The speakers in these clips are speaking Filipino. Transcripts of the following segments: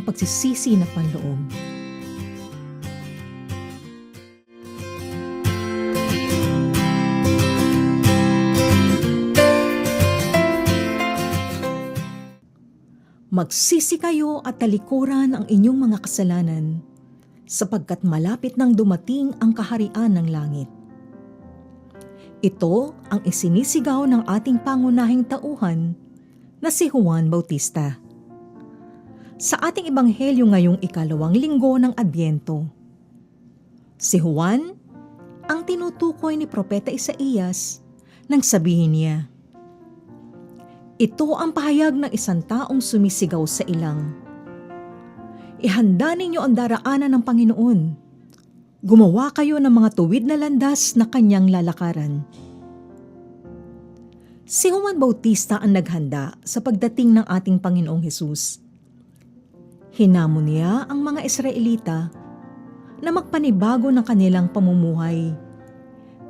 pagsisisi na panloob. Magsisi kayo at talikuran ang inyong mga kasalanan, sapagkat malapit nang dumating ang kaharian ng langit. Ito ang isinisigaw ng ating pangunahing tauhan na si Juan Bautista. Sa ating ebanghelyo ngayong ikalawang linggo ng Adyento, si Juan ang tinutukoy ni Propeta Isaías nang sabihin niya, "Ito ang pahayag ng isang taong sumisigaw sa ilang. Ihanda ninyo ang daraanan ng Panginoon. Gumawa kayo ng mga tuwid na landas na kanyang lalakaran." Si Juan Bautista ang naghanda sa pagdating ng ating Panginoong Hesus. Hinamon niya ang mga Israelita na magpanibago ng kanilang pamumuhay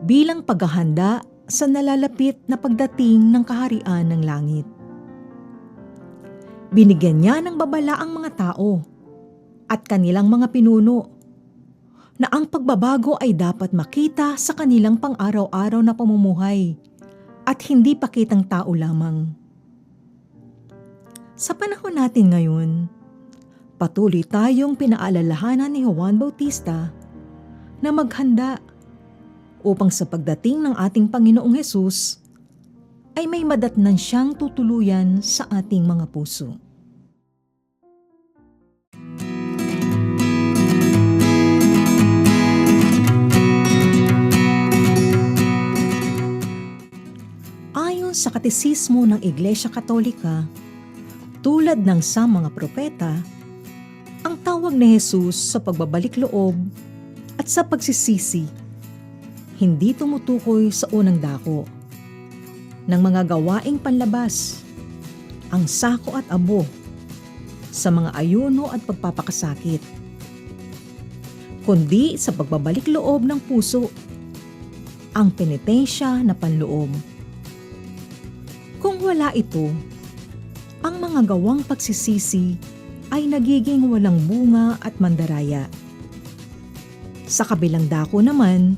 bilang paghahanda sa nalalapit na pagdating ng kaharian ng langit. Binigyan niya ng babala ang mga tao at kanilang mga pinuno na ang pagbabago ay dapat makita sa kanilang pang-araw-araw na pamumuhay at hindi pakitang tao lamang. Sa panahon natin ngayon, patuloy tayong pinaalalahanan ni Juan Bautista na maghanda upang sa pagdating ng ating Panginoong Hesus ay may madatnan siyang tutuluyan sa ating mga puso. Ayon sa Katekismo ng Iglesia Katolika, tulad ng sa mga propeta, ang tawag ni Jesus sa pagbabalik loob at sa pagsisisi hindi tumutukoy sa unang dako ng mga gawaing panlabas, ang sako at abo, sa mga ayuno at pagpapakasakit, kundi sa pagbabalik loob ng puso, ang penitensya na panloob. Kung wala ito, ang mga gawang pagsisisi ay nagiging walang bunga at mandaraya. Sa kabilang dako naman,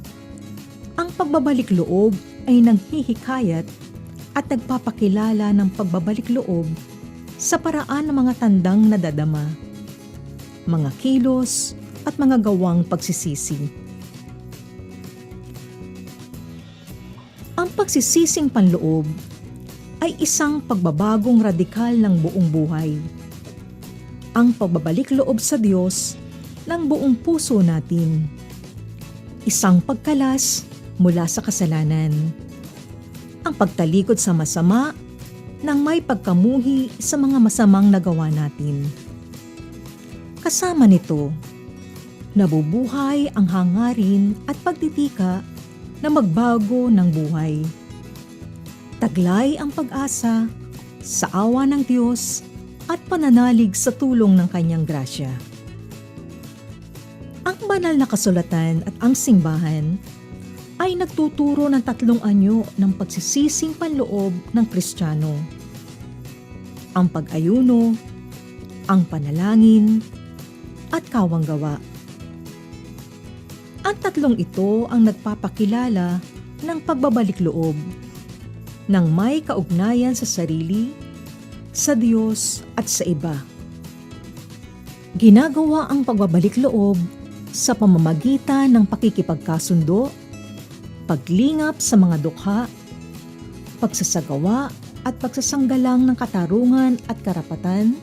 ang pagbabalik loob ay nanghihikayat at nagpapakilala ng pagbabalik loob sa paraan ng mga tandang nadadama, mga kilos at mga gawang pagsisisi. Ang pagsisising panloob ay isang pagbabagong radikal ng buong buhay. Ang pagbabalik loob sa Diyos ng buong puso natin. Isang pagkalas mula sa kasalanan. Ang pagtalikod sa masama nang may pagkamuhi sa mga masamang nagawa natin. Kasama nito, nabubuhay ang hangarin at pagtitika na magbago ng buhay. Taglay ang pag-asa sa awa ng Diyos at pananalig sa tulong ng kanyang grasya. Ang banal na kasulatan at ang simbahan ay nagtuturo ng 3 anyo ng pagsisising panloob ng Kristiyano: ang pag-ayuno, ang panalangin, at kawanggawa. Ang 3 ito ang nagpapakilala ng pagbabalik loob nang may kaugnayan sa sarili, sa Diyos at sa iba. Ginagawa ang pagbabalik loob sa pamamagitan ng pakikipagkasundo, paglingap sa mga dukha, pagsasagawa at pagsasanggalang ng katarungan at karapatan,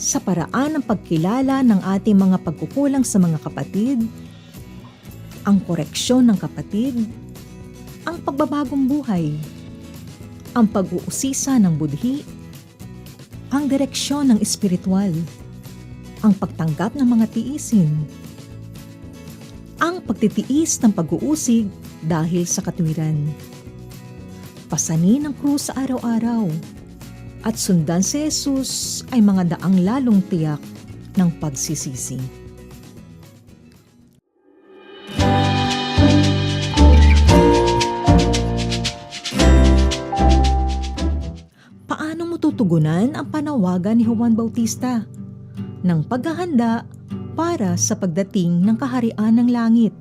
sa paraan ng pagkilala ng ating mga pagkukulang sa mga kapatid, ang koreksyon ng kapatid, ang pagbabagong buhay, ang pag-uusisa ng budhi, ang direksyon ng espiritual, ang pagtanggap ng mga tiisin, ang pagtitiis ng pag-uusig dahil sa katwiran, pasanin ang krus sa araw-araw, at sundan si Jesus ay mga daang lalong tiyak ng pagsisisi. Paano mo tutugunan ang panawagan ni Juan Bautista ng paghahanda para sa pagdating ng kaharian ng langit.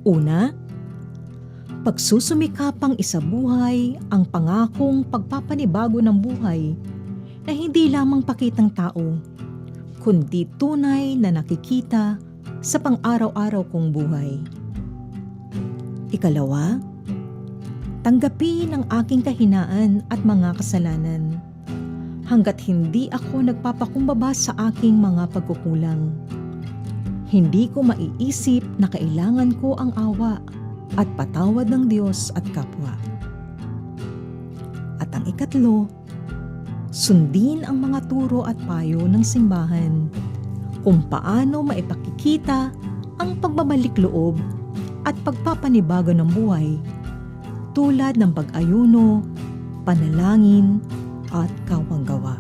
Una, pagsusumikapang isabuhay ang pangakong pagpapanibago ng buhay na hindi lamang pakitang tao, kundi tunay na nakikita sa pang-araw-araw kong buhay. Ikalawa, tanggapin ang aking kahinaan at mga kasalanan hanggat hindi ako nagpapakumbaba sa aking mga pagkukulang. Hindi ko maiisip na kailangan ko ang awa at patawad ng Diyos at kapwa. At ang ikatlo, sundin ang mga turo at payo ng simbahan kung paano maipakikita ang pagbabalik loob at pagpapanibago ng buhay tulad ng pag-ayuno, panalangin at kawanggawa.